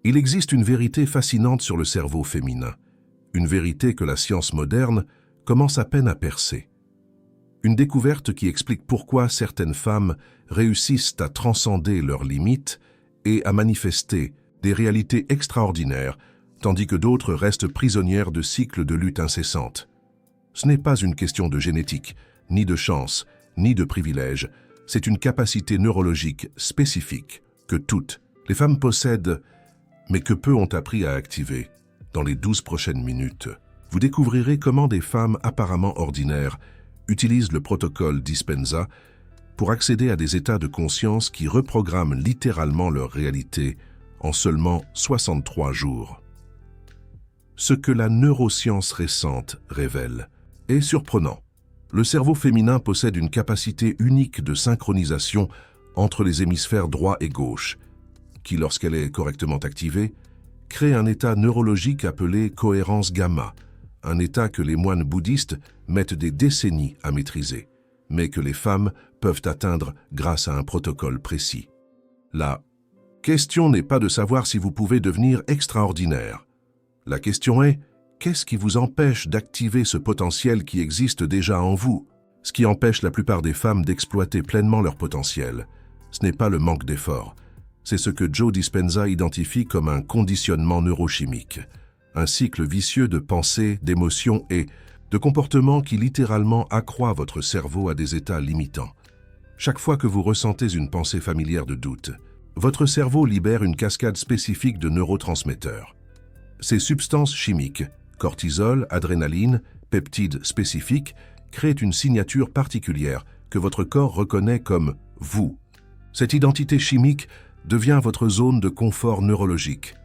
Il existe une vérité fascinante sur le cerveau féminin, une vérité que la science moderne commence à peine à percer. Une découverte qui explique pourquoi certaines femmes réussissent à transcender leurs limites et à manifester des réalités extraordinaires, tandis que d'autres restent prisonnières de cycles de lutte incessantes. Ce n'est pas une question de génétique, ni de chance, ni de privilège, c'est une capacité neurologique spécifique que toutes les femmes possèdent, mais que peu ont appris à activer. Dans les 12 prochaines minutes, vous découvrirez comment des femmes apparemment ordinaires utilisent le protocole Dispenza pour accéder à des états de conscience qui reprogramment littéralement leur réalité en seulement 63 jours. Ce que la neuroscience récente révèle est surprenant. Le cerveau féminin possède une capacité unique de synchronisation entre les hémisphères droit et gauche, qui, lorsqu'elle est correctement activée, crée un état neurologique appelé cohérence gamma, un état que les moines bouddhistes mettent des décennies à maîtriser, mais que les femmes peuvent atteindre grâce à un protocole précis. La question n'est pas de savoir si vous pouvez devenir extraordinaire. La question est, qu'est-ce qui vous empêche d'activer ce potentiel qui existe déjà en vous? Ce qui empêche la plupart des femmes d'exploiter pleinement leur potentiel, ce n'est pas le manque d'effort. C'est ce que Joe Dispenza identifie comme un conditionnement neurochimique, un cycle vicieux de pensées, d'émotions et de comportements qui littéralement accroît votre cerveau à des états limitants. Chaque fois que vous ressentez une pensée familière de doute, votre cerveau libère une cascade spécifique de neurotransmetteurs. Ces substances chimiques, cortisol, adrénaline, peptides spécifiques, créent une signature particulière que votre corps reconnaît comme « vous ». Cette identité chimique devient votre zone de confort neurologique,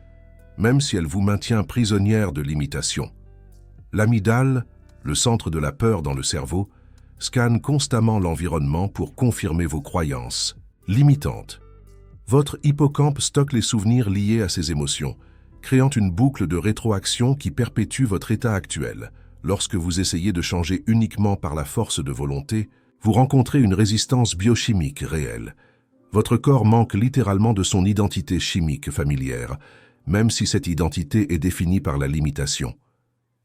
même si elle vous maintient prisonnière de limitations. L'amygdale, le centre de la peur dans le cerveau, scanne constamment l'environnement pour confirmer vos croyances limitantes. Votre hippocampe stocke les souvenirs liés à ces émotions, créant une boucle de rétroaction qui perpétue votre état actuel. Lorsque vous essayez de changer uniquement par la force de volonté, vous rencontrez une résistance biochimique réelle. Votre corps manque littéralement de son identité chimique familière, même si cette identité est définie par la limitation.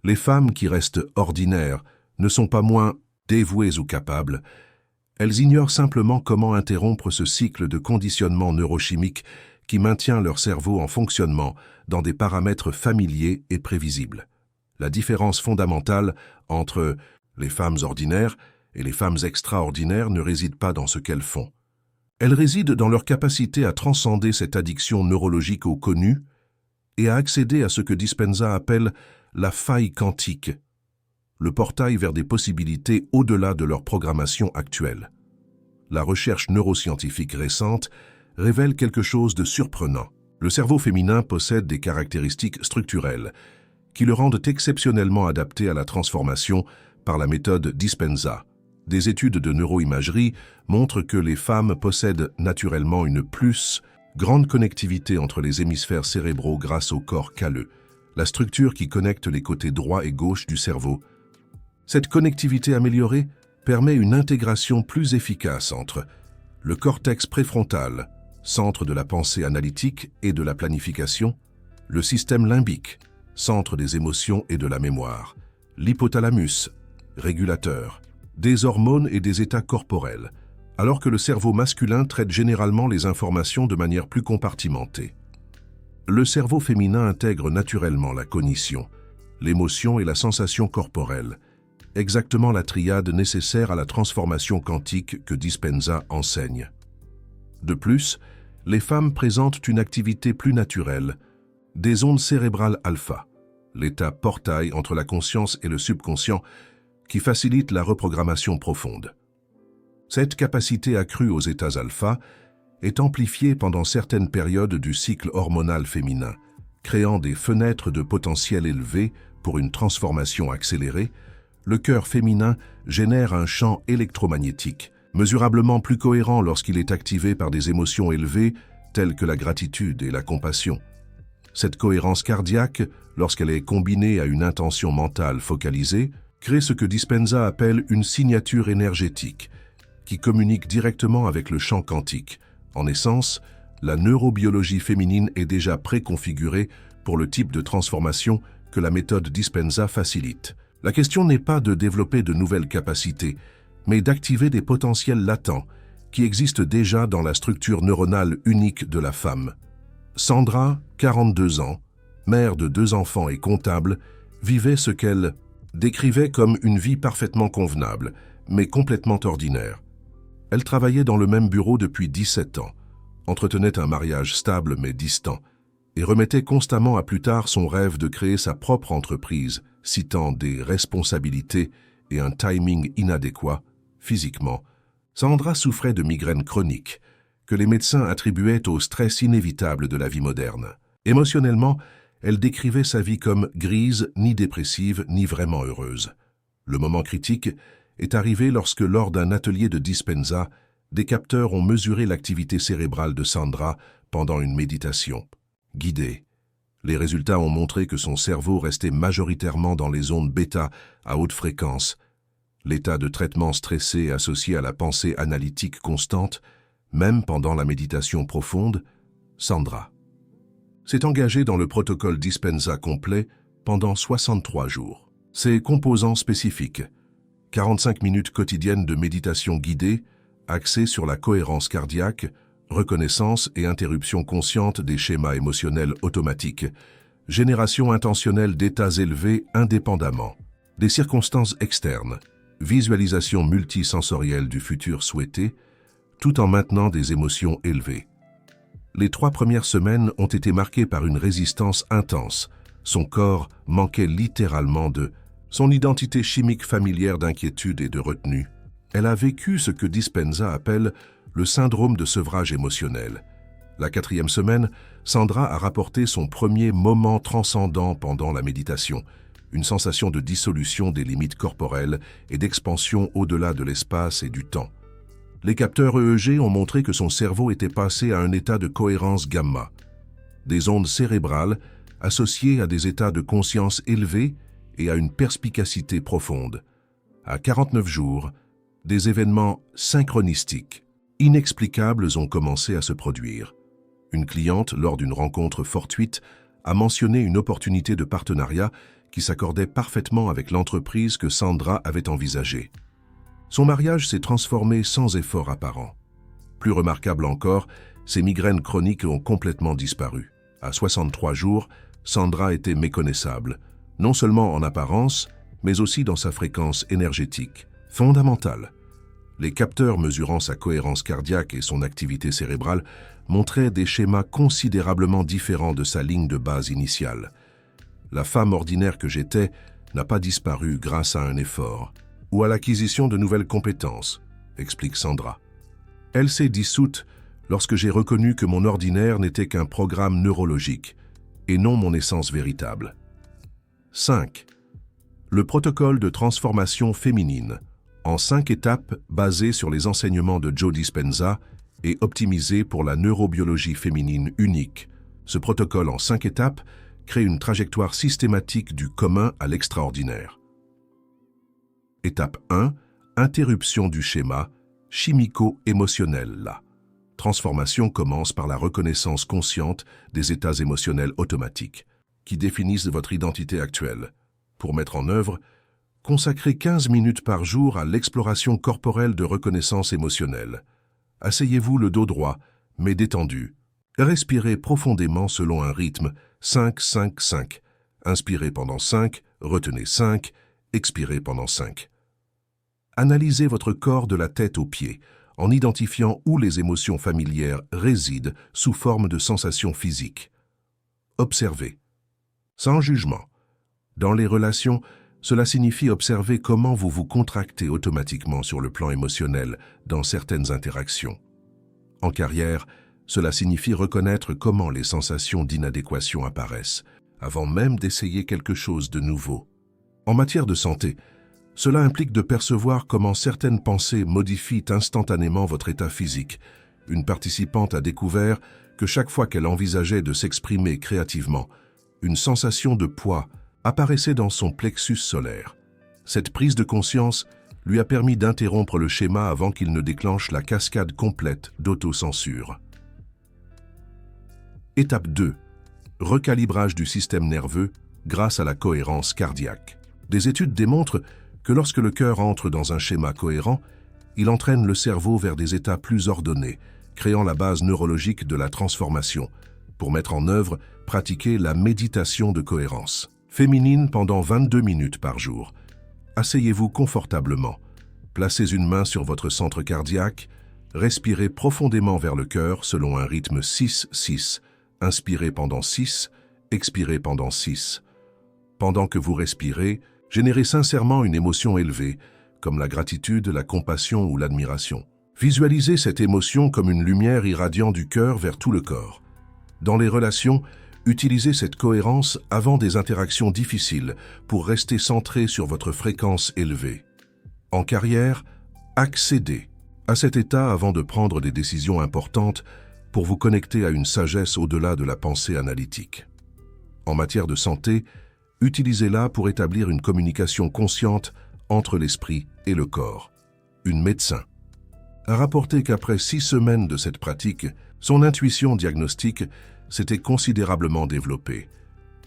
Les femmes qui restent ordinaires ne sont pas moins dévouées ou capables, elles ignorent simplement comment interrompre ce cycle de conditionnement neurochimique qui maintient leur cerveau en fonctionnement dans des paramètres familiers et prévisibles. La différence fondamentale entre les femmes ordinaires et les femmes extraordinaires ne réside pas dans ce qu'elles font. Elle réside dans leur capacité à transcender cette addiction neurologique au connu et à accéder à ce que Dispenza appelle la faille quantique, le portail vers des possibilités au-delà de leur programmation actuelle. La recherche neuroscientifique récente révèle quelque chose de surprenant. Le cerveau féminin possède des caractéristiques structurelles qui le rendent exceptionnellement adapté à la transformation par la méthode Dispenza. Des études de neuroimagerie montrent que les femmes possèdent naturellement une plus grande connectivité entre les hémisphères cérébraux grâce au corps calleux, la structure qui connecte les côtés droit et gauche du cerveau. Cette connectivité améliorée permet une intégration plus efficace entre le cortex préfrontal, centre de la pensée analytique et de la planification, le système limbique, centre des émotions et de la mémoire, l'hypothalamus, régulateur, des hormones et des états corporels, alors que le cerveau masculin traite généralement les informations de manière plus compartimentée. Le cerveau féminin intègre naturellement la cognition, l'émotion et la sensation corporelle, exactement la triade nécessaire à la transformation quantique que Dispenza enseigne. De plus, les femmes présentent une activité plus naturelle, des ondes cérébrales alpha, l'état portail entre la conscience et le subconscient qui facilite la reprogrammation profonde. Cette capacité accrue aux états alpha est amplifiée pendant certaines périodes du cycle hormonal féminin, créant des fenêtres de potentiel élevées pour une transformation accélérée. Le cœur féminin génère un champ électromagnétique, mesurablement plus cohérent lorsqu'il est activé par des émotions élevées telles que la gratitude et la compassion. Cette cohérence cardiaque, lorsqu'elle est combinée à une intention mentale focalisée, crée ce que Dispenza appelle une signature énergétique, qui communique directement avec le champ quantique. En essence, La neurobiologie féminine est déjà préconfigurée pour le type de transformation que la méthode Dispenza facilite. La question n'est pas de développer de nouvelles capacités, mais d'activer des potentiels latents qui existent déjà dans la structure neuronale unique de la femme. Sandra, 42 ans, mère de 2 enfants et comptable, vivait ce qu'elle décrivait comme une vie parfaitement convenable, mais complètement ordinaire. Elle travaillait dans le même bureau depuis 17 ans, entretenait un mariage stable mais distant, et remettait constamment à plus tard son rêve de créer sa propre entreprise, citant des responsabilités et un timing inadéquat, physiquement. Sandra souffrait de migraines chroniques, que les médecins attribuaient au stress inévitable de la vie moderne. Émotionnellement, elle décrivait sa vie comme grise, ni dépressive, ni vraiment heureuse. Le moment critique est arrivé lorsque, lors d'un atelier de Dispenza, des capteurs ont mesuré l'activité cérébrale de Sandra pendant une méditation guidée. Les résultats ont montré que son cerveau restait majoritairement dans les ondes bêta à haute fréquence. L'état de traitement stressé associé à la pensée analytique constante, même pendant la méditation profonde, Sandra s'est engagée dans le protocole Dispenza complet pendant 63 jours. Ses composants spécifiques: 45 minutes quotidiennes de méditation guidée, axée sur la cohérence cardiaque, reconnaissance et interruption consciente des schémas émotionnels automatiques, génération intentionnelle d'états élevés indépendamment des circonstances externes, visualisation multisensorielle du futur souhaité, tout en maintenant des émotions élevées. Les 3 premières semaines ont été marquées par une résistance intense. Son corps manquait littéralement de son identité chimique familière d'inquiétude et de retenue. Elle a vécu ce que Dispenza appelle le syndrome de sevrage émotionnel. La 4e semaine, Sandra a rapporté son premier moment transcendant pendant la méditation, une sensation de dissolution des limites corporelles et d'expansion au-delà de l'espace et du temps. Les capteurs EEG ont montré que son cerveau était passé à un état de cohérence gamma, des ondes cérébrales associées à des états de conscience élevés et à une perspicacité profonde. À 49 jours, des événements synchronistiques inexplicables ont commencé à se produire. Une cliente, lors d'une rencontre fortuite, a mentionné une opportunité de partenariat qui s'accordait parfaitement avec l'entreprise que Sandra avait envisagée. Son mariage s'est transformé sans effort apparent. Plus remarquable encore, ses migraines chroniques ont complètement disparu. À 63 jours, Sandra était méconnaissable, non seulement en apparence, mais aussi dans sa fréquence énergétique, fondamentale. Les capteurs mesurant sa cohérence cardiaque et son activité cérébrale montraient des schémas considérablement différents de sa ligne de base initiale. La femme ordinaire que j'étais n'a pas disparu grâce à un effort ou à l'acquisition de nouvelles compétences, explique Sandra. Elle s'est dissoute lorsque j'ai reconnu que mon ordinaire n'était qu'un programme neurologique et non mon essence véritable. 5. Le protocole de transformation féminine, en 5 étapes basées sur les enseignements de Joe Dispenza et optimisé pour la neurobiologie féminine unique. Ce protocole en 5 étapes crée une trajectoire systématique du commun à l'extraordinaire. Étape 1. Interruption du schéma chimico-émotionnel. La transformation commence par la reconnaissance consciente des états émotionnels automatiques qui définissent votre identité actuelle. Pour mettre en œuvre, consacrez 15 minutes par jour à l'exploration corporelle de reconnaissance émotionnelle. Asseyez-vous le dos droit, mais détendu. Respirez profondément selon un rythme 5-5-5. Inspirez pendant 5, retenez 5, expirez pendant 5. Analysez votre corps de la tête aux pieds, en identifiant où les émotions familières résident sous forme de sensations physiques. Observez. Sans jugement. Dans les relations, cela signifie observer comment vous vous contractez automatiquement sur le plan émotionnel dans certaines interactions. En carrière, cela signifie reconnaître comment les sensations d'inadéquation apparaissent, avant même d'essayer quelque chose de nouveau. En matière de santé, cela implique de percevoir comment certaines pensées modifient instantanément votre état physique. Une participante a découvert que chaque fois qu'elle envisageait de s'exprimer créativement, une sensation de poids apparaissait dans son plexus solaire. Cette prise de conscience lui a permis d'interrompre le schéma avant qu'il ne déclenche la cascade complète d'autocensure. Étape 2. Recalibrage du système nerveux grâce à la cohérence cardiaque. Des études démontrent que lorsque le cœur entre dans un schéma cohérent, il entraîne le cerveau vers des états plus ordonnés, créant la base neurologique de la transformation. Pour mettre en œuvre, pratiquez la méditation de cohérence. Féminine pendant 22 minutes par jour. Asseyez-vous confortablement. Placez une main sur votre centre cardiaque. Respirez profondément vers le cœur selon un rythme 6-6. Inspirez pendant 6, expirez pendant 6. Pendant que vous respirez, générez sincèrement une émotion élevée, comme la gratitude, la compassion ou l'admiration. Visualisez cette émotion comme une lumière irradiant du cœur vers tout le corps. Dans les relations, utilisez cette cohérence avant des interactions difficiles pour rester centré sur votre fréquence élevée. En carrière, accédez à cet état avant de prendre des décisions importantes pour vous connecter à une sagesse au-delà de la pensée analytique. En matière de santé, utilisez-la pour établir une communication consciente entre l'esprit et le corps. Une médecin a rapporté qu'après 6 semaines de cette pratique, son intuition diagnostique s'était considérablement développée,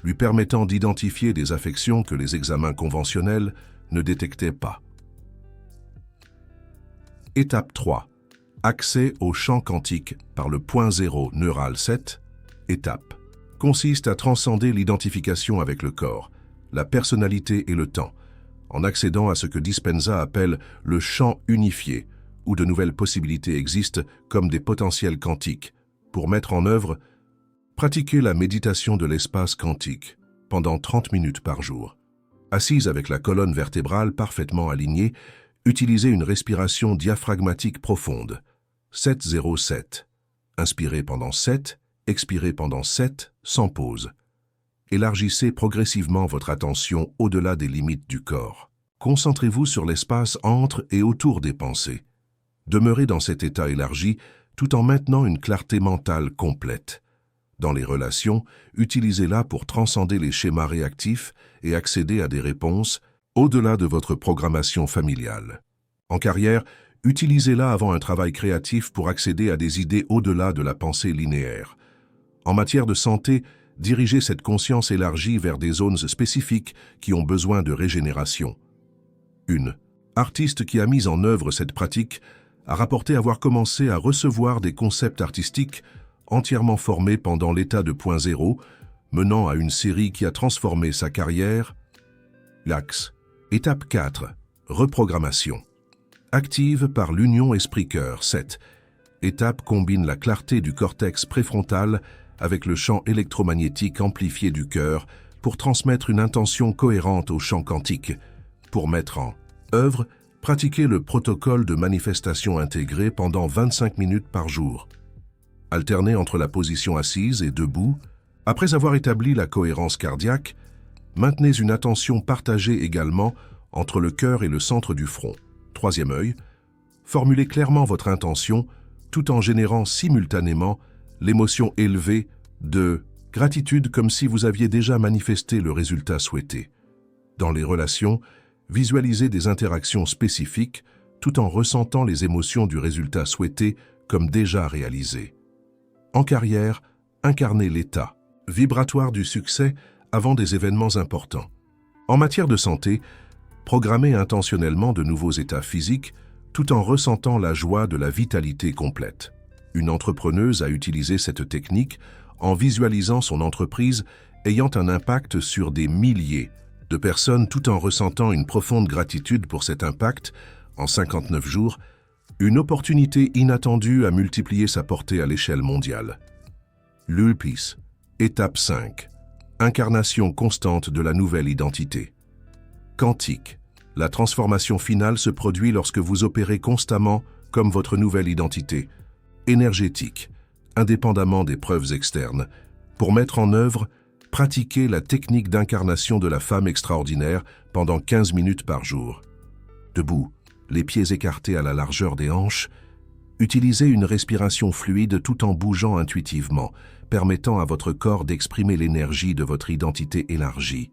lui permettant d'identifier des affections que les examens conventionnels ne détectaient pas. Étape 3. Accès au champ quantique par le point zéro neural 7. Étape. Consiste à transcender l'identification avec le corps, la personnalité et le temps, en accédant à ce que Dispenza appelle le champ unifié, où de nouvelles possibilités existent comme des potentiels quantiques. Pour mettre en œuvre, pratiquez la méditation de l'espace quantique pendant 30 minutes par jour. Assise avec la colonne vertébrale parfaitement alignée, utilisez une respiration diaphragmatique profonde. 7-0-7. Inspirez pendant 7, expirez pendant 7, sans pause. Élargissez progressivement votre attention au-delà des limites du corps. Concentrez-vous sur l'espace entre et autour des pensées. Demeurez dans cet état élargi tout en maintenant une clarté mentale complète. Dans les relations, utilisez-la pour transcender les schémas réactifs et accéder à des réponses au-delà de votre programmation familiale. En carrière, utilisez-la avant un travail créatif pour accéder à des idées au-delà de la pensée linéaire. En matière de santé, dirigez cette conscience élargie vers des zones spécifiques qui ont besoin de régénération. Une artiste qui a mis en œuvre cette pratique a rapporté avoir commencé à recevoir des concepts artistiques entièrement formés pendant l'état de point zéro, menant à une série qui a transformé sa carrière. L'axe. Étape 4. Reprogrammation. Active par l'union esprit-cœur. 7. Étape combine la clarté du cortex préfrontal avec le champ électromagnétique amplifié du cœur pour transmettre une intention cohérente au champ quantique. Pour mettre en œuvre, pratiquez le protocole de manifestation intégré pendant 25 minutes par jour. Alternez entre la position assise et debout. Après avoir établi la cohérence cardiaque, maintenez une attention partagée également entre le cœur et le centre du front. Troisième œil, formulez clairement votre intention tout en générant simultanément l'émotion élevée de gratitude comme si vous aviez déjà manifesté le résultat souhaité. Dans les relations, visualisez des interactions spécifiques tout en ressentant les émotions du résultat souhaité comme déjà réalisé. En carrière, incarnez l'état vibratoire du succès avant des événements importants. En matière de santé, programmez intentionnellement de nouveaux états physiques tout en ressentant la joie de la vitalité complète. Une entrepreneuse a utilisé cette technique en visualisant son entreprise ayant un impact sur des milliers de personnes tout en ressentant une profonde gratitude pour cet impact. En 59 jours, une opportunité inattendue a multiplié sa portée à l'échelle mondiale. L'Ulpis. Étape 5. Incarnation constante de la nouvelle identité. Quantique. La transformation finale se produit lorsque vous opérez constamment comme votre nouvelle identité. Énergétique. Indépendamment des preuves externes. Pour mettre en œuvre, pratiquez la technique d'incarnation de la femme extraordinaire pendant 15 minutes par jour. Debout, les pieds écartés à la largeur des hanches, utilisez une respiration fluide tout en bougeant intuitivement, permettant à votre corps d'exprimer l'énergie de votre identité élargie.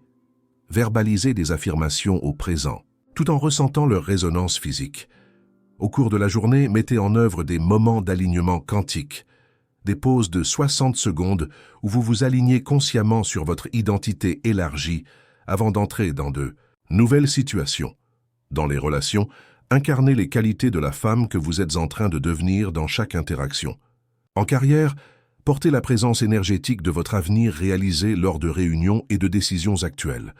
Verbalisez des affirmations au présent, tout en ressentant leur résonance physique. Au cours de la journée, mettez en œuvre des moments d'alignement quantique, des pauses de 60 secondes où vous vous alignez consciemment sur votre identité élargie avant d'entrer dans de nouvelles situations. Dans les relations, incarnez les qualités de la femme que vous êtes en train de devenir dans chaque interaction. En carrière, portez la présence énergétique de votre avenir réalisé lors de réunions et de décisions actuelles.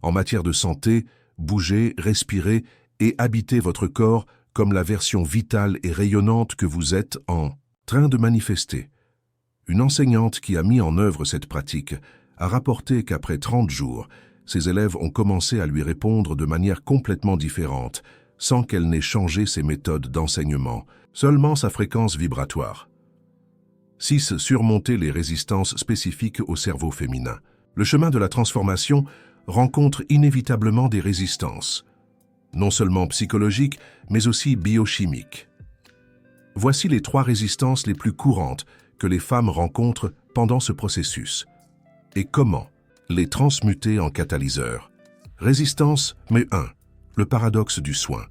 En matière de santé, bougez, respirez et habitez votre corps comme la version vitale et rayonnante que vous êtes en train de manifester. Une enseignante qui a mis en œuvre cette pratique a rapporté qu'après 30 jours, ses élèves ont commencé à lui répondre de manière complètement différente, sans qu'elle n'ait changé ses méthodes d'enseignement, seulement sa fréquence vibratoire. 6. Surmonter les résistances spécifiques au cerveau féminin. Le chemin de la transformation rencontre inévitablement des résistances, non seulement psychologiques, mais aussi biochimiques. Voici les 3 résistances les plus courantes que les femmes rencontrent pendant ce processus. Et comment les transmuter en catalyseurs. Résistance, mais 1. Le paradoxe du soin.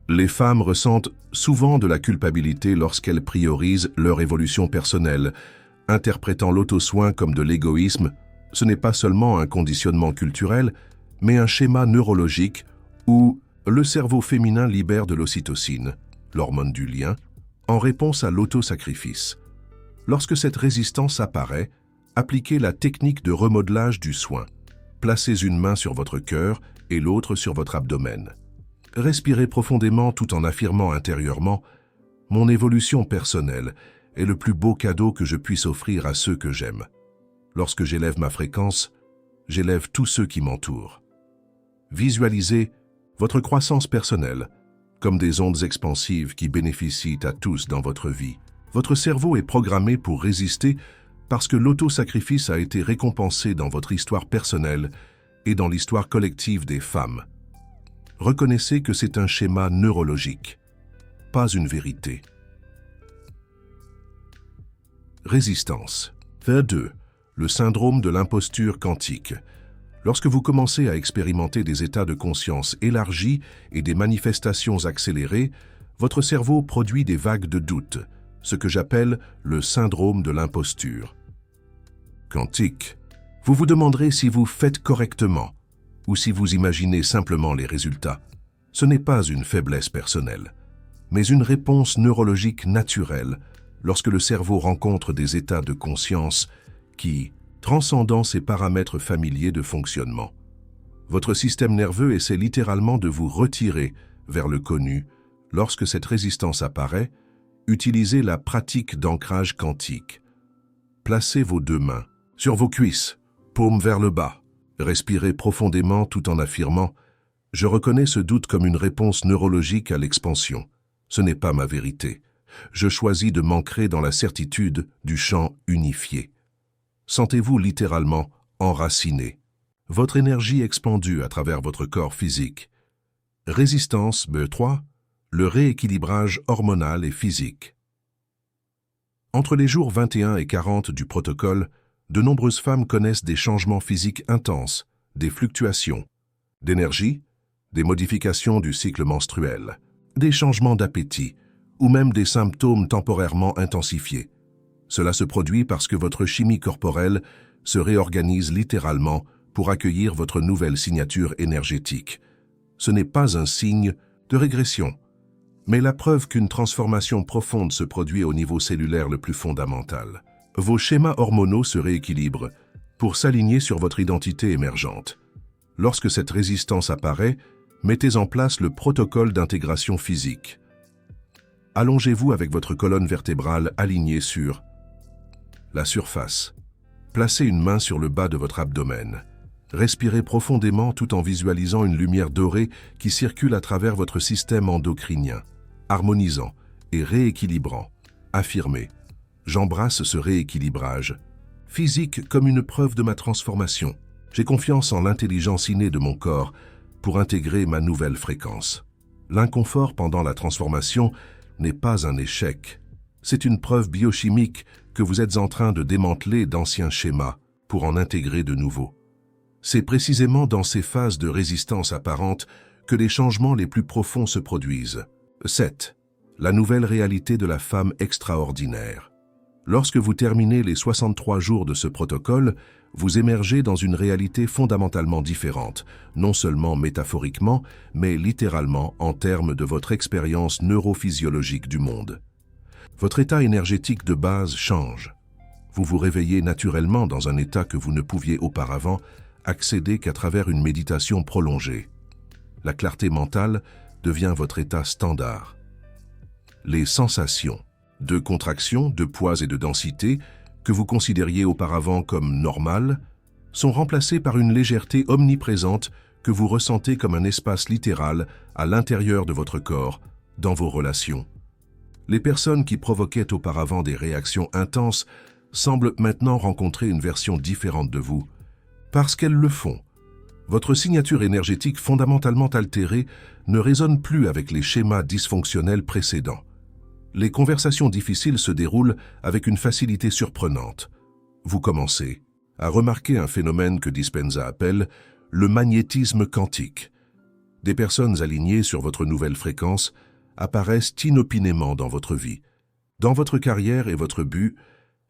Les femmes ressentent souvent de la culpabilité lorsqu'elles priorisent leur évolution personnelle, interprétant l'auto-soin comme de l'égoïsme. Ce n'est pas seulement un conditionnement culturel, mais un schéma neurologique où le cerveau féminin libère de l'ocytocine, l'hormone du lien, en réponse à l'autosacrifice. Lorsque cette résistance apparaît, appliquez la technique de remodelage du soin. Placez une main sur votre cœur et l'autre sur votre abdomen. Respirez profondément tout en affirmant intérieurement « Mon évolution personnelle est le plus beau cadeau que je puisse offrir à ceux que j'aime. Lorsque j'élève ma fréquence, j'élève tous ceux qui m'entourent. » Visualisez votre croissance personnelle comme des ondes expansives qui bénéficient à tous dans votre vie. Votre cerveau est programmé pour résister parce que l'autosacrifice a été récompensé dans votre histoire personnelle et dans l'histoire collective des femmes. Reconnaissez que c'est un schéma neurologique, pas une vérité. Résistance. 2. Le syndrome de l'imposture quantique. Lorsque vous commencez à expérimenter des états de conscience élargis et des manifestations accélérées, votre cerveau produit des vagues de doute, ce que j'appelle le syndrome de l'imposture quantique. Vous vous demanderez si vous faites correctement ou si vous imaginez simplement les résultats. Ce n'est pas une faiblesse personnelle, mais une réponse neurologique naturelle lorsque le cerveau rencontre des états de conscience qui, transcendant ses paramètres familiers de fonctionnement. Votre système nerveux essaie littéralement de vous retirer vers le connu. Lorsque cette résistance apparaît, utilisez la pratique d'ancrage quantique. Placez vos 2 mains sur vos cuisses, paumes vers le bas. Respirez profondément tout en affirmant « Je reconnais ce doute comme une réponse neurologique à l'expansion. Ce n'est pas ma vérité. Je choisis de m'ancrer dans la certitude du champ unifié. » Sentez-vous littéralement enraciné, votre énergie expandue à travers votre corps physique. Résistance B3, le rééquilibrage hormonal et physique. Entre les jours 21 et 40 du protocole, de nombreuses femmes connaissent des changements physiques intenses, des fluctuations d'énergie, des modifications du cycle menstruel, des changements d'appétit ou même des symptômes temporairement intensifiés. Cela se produit parce que votre chimie corporelle se réorganise littéralement pour accueillir votre nouvelle signature énergétique. Ce n'est pas un signe de régression, mais la preuve qu'une transformation profonde se produit au niveau cellulaire le plus fondamental. Vos schémas hormonaux se rééquilibrent pour s'aligner sur votre identité émergente. Lorsque cette résistance apparaît, mettez en place le protocole d'intégration physique. Allongez-vous avec votre colonne vertébrale alignée sur la surface. Placez une main sur le bas de votre abdomen. Respirez profondément tout en visualisant une lumière dorée qui circule à travers votre système endocrinien, harmonisant et rééquilibrant. Affirmez « J'embrasse ce rééquilibrage physique comme une preuve de ma transformation. J'ai confiance en l'intelligence innée de mon corps pour intégrer ma nouvelle fréquence. » L'inconfort pendant la transformation n'est pas un échec. C'est une preuve biochimique que vous êtes en train de démanteler d'anciens schémas pour en intégrer de nouveaux. C'est précisément dans ces phases de résistance apparente que les changements les plus profonds se produisent. 7. La nouvelle réalité de la femme extraordinaire. Lorsque vous terminez les 63 jours de ce protocole, vous émergez dans une réalité fondamentalement différente, non seulement métaphoriquement, mais littéralement en termes de votre expérience neurophysiologique du monde. Votre état énergétique de base change. Vous vous réveillez naturellement dans un état que vous ne pouviez auparavant accéder qu'à travers une méditation prolongée. La clarté mentale devient votre état standard. Les sensations de contraction, de poids et de densité que vous considériez auparavant comme normales sont remplacées par une légèreté omniprésente que vous ressentez comme un espace littéral à l'intérieur de votre corps, dans vos relations. Les personnes qui provoquaient auparavant des réactions intenses semblent maintenant rencontrer une version différente de vous, parce qu'elles le font. Votre signature énergétique fondamentalement altérée ne résonne plus avec les schémas dysfonctionnels précédents. Les conversations difficiles se déroulent avec une facilité surprenante. Vous commencez à remarquer un phénomène que Dispenza appelle le magnétisme quantique. Des personnes alignées sur votre nouvelle fréquence apparaissent inopinément dans votre vie. Dans votre carrière et votre but,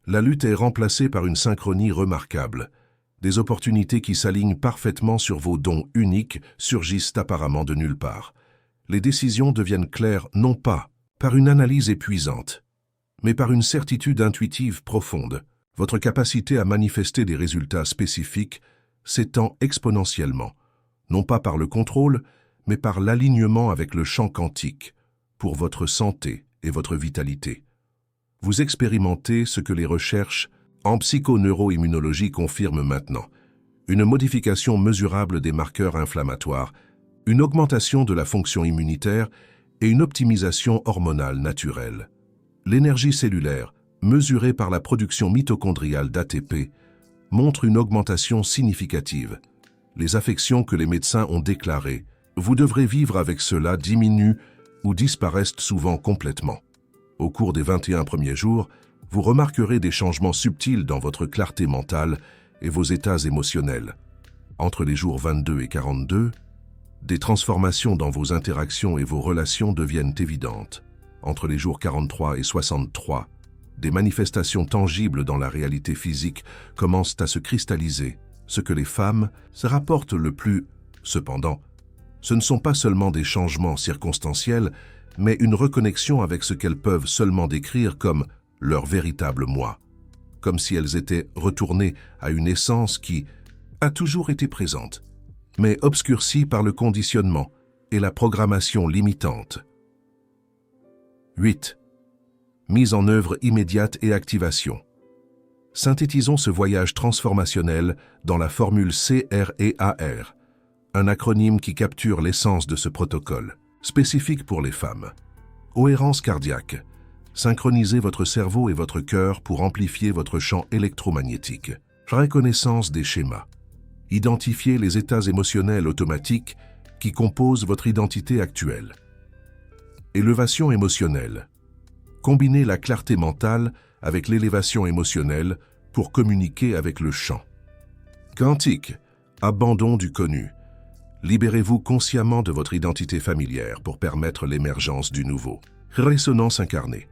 la lutte est remplacée par une synchronie remarquable. Des opportunités qui s'alignent parfaitement sur vos dons uniques surgissent apparemment de nulle part. Les décisions deviennent claires non pas par une analyse épuisante, mais par une certitude intuitive profonde. Votre capacité à manifester des résultats spécifiques s'étend exponentiellement, non pas par le contrôle, mais par l'alignement avec le champ quantique, pour votre santé et votre vitalité. Vous expérimentez ce que les recherches en psychoneuroimmunologie confirment maintenant, une modification mesurable des marqueurs inflammatoires, une augmentation de la fonction immunitaire et une optimisation hormonale naturelle. L'énergie cellulaire, mesurée par la production mitochondriale d'ATP, montre une augmentation significative. Les affections que les médecins ont déclarées, vous devrez vivre avec cela, diminuent ou disparaissent souvent complètement. Au cours des 21 premiers jours, vous remarquerez des changements subtils dans votre clarté mentale et vos états émotionnels. Entre les jours 22 et 42, des transformations dans vos interactions et vos relations deviennent évidentes. Entre les jours 43 et 63, des manifestations tangibles dans la réalité physique commencent à se cristalliser. Ce que les femmes se rapportent le plus, cependant, ce ne sont pas seulement des changements circonstanciels, mais une reconnexion avec ce qu'elles peuvent seulement décrire comme leur véritable moi, comme si elles étaient retournées à une essence qui a toujours été présente, mais obscurcie par le conditionnement et la programmation limitante. 8. Mise en œuvre immédiate et activation. Synthétisons ce voyage transformationnel dans la formule CREAR, un acronyme qui capture l'essence de ce protocole, spécifique pour les femmes. Cohérence cardiaque. Synchronisez votre cerveau et votre cœur pour amplifier votre champ électromagnétique. Reconnaissance des schémas. Identifiez les états émotionnels automatiques qui composent votre identité actuelle. Élévation émotionnelle. Combinez la clarté mentale avec l'élévation émotionnelle pour communiquer avec le champ. Quantique. Abandon du connu. Libérez-vous consciemment de votre identité familière pour permettre l'émergence du nouveau. Résonance incarnée.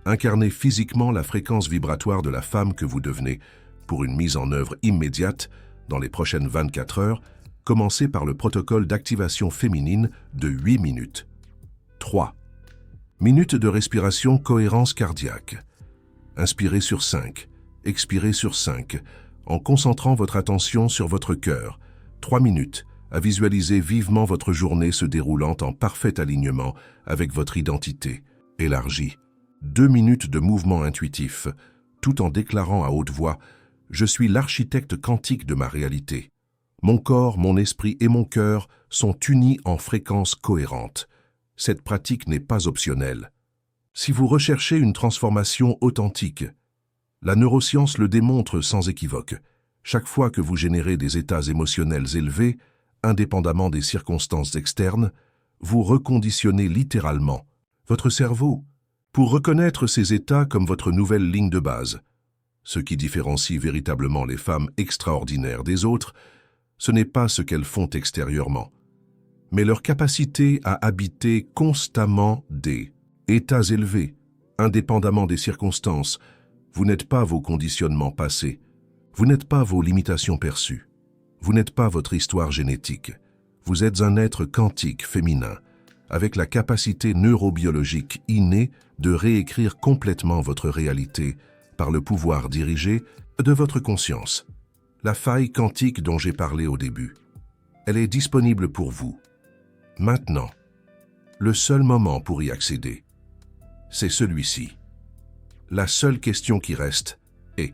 Incarnez physiquement la fréquence vibratoire de la femme que vous devenez pour une mise en œuvre immédiate dans les prochaines 24 heures. Commencez par le protocole d'activation féminine de 8 minutes. 3. Minutes de respiration cohérence cardiaque. Inspirez sur 5, expirez sur 5, en concentrant votre attention sur votre cœur. 3 minutes à visualiser vivement votre journée se déroulant en parfait alignement avec votre identité élargie. 2 minutes de mouvement intuitif, tout en déclarant à haute voix « Je suis l'architecte quantique de ma réalité. Mon corps, mon esprit et mon cœur sont unis en fréquence cohérente. Cette pratique n'est pas optionnelle. Si vous recherchez une transformation authentique, la neuroscience le démontre sans équivoque. Chaque fois que vous générez des états émotionnels élevés, indépendamment des circonstances externes, vous reconditionnez littéralement votre cerveau pour reconnaître ces états comme votre nouvelle ligne de base. Ce qui différencie véritablement les femmes extraordinaires des autres, ce n'est pas ce qu'elles font extérieurement, mais leur capacité à habiter constamment des états élevés, indépendamment des circonstances, Vous n'êtes pas vos conditionnements passés. Vous n'êtes pas vos limitations perçues. Vous n'êtes pas votre histoire génétique. Vous êtes un être quantique féminin, avec la capacité neurobiologique innée de réécrire complètement votre réalité par le pouvoir dirigé de votre conscience. La faille quantique dont j'ai parlé au début. Elle est disponible pour vous. Maintenant, le seul moment pour y accéder, c'est celui-ci. La seule question qui reste est: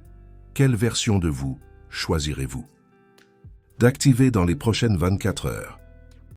quelle version de vous choisirez-vous d'activer dans les prochaines 24 heures?